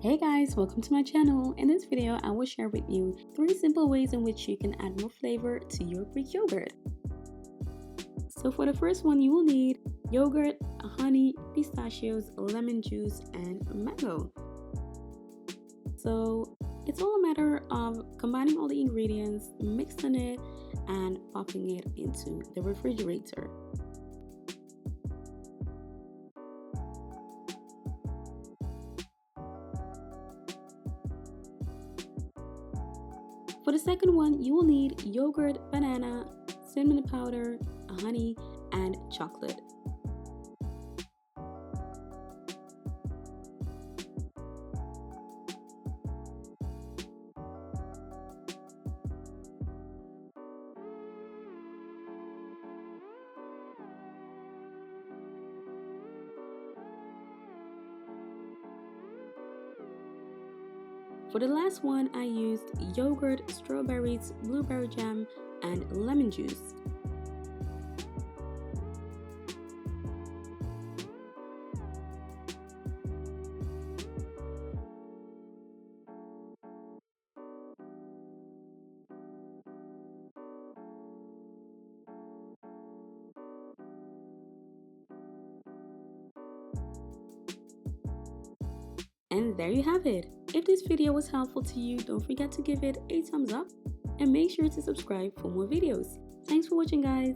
Hey guys, welcome to my channel. In this video, I will share with you 3 simple ways in which you can add more flavor to your Greek yogurt. So for the first one, you will need yogurt, honey, pistachios, lemon juice, and mango. So it's all a matter of combining all the ingredients, mixing it, and popping it into the refrigerator. For the second one, you will need yogurt, banana, cinnamon powder, honey, and chocolate. For the last one, I used yogurt, strawberries, blueberry jam, and lemon juice. And there you have it. If this video was helpful to you, don't forget to give it a thumbs up and make sure to subscribe for more videos. Thanks for watching, guys.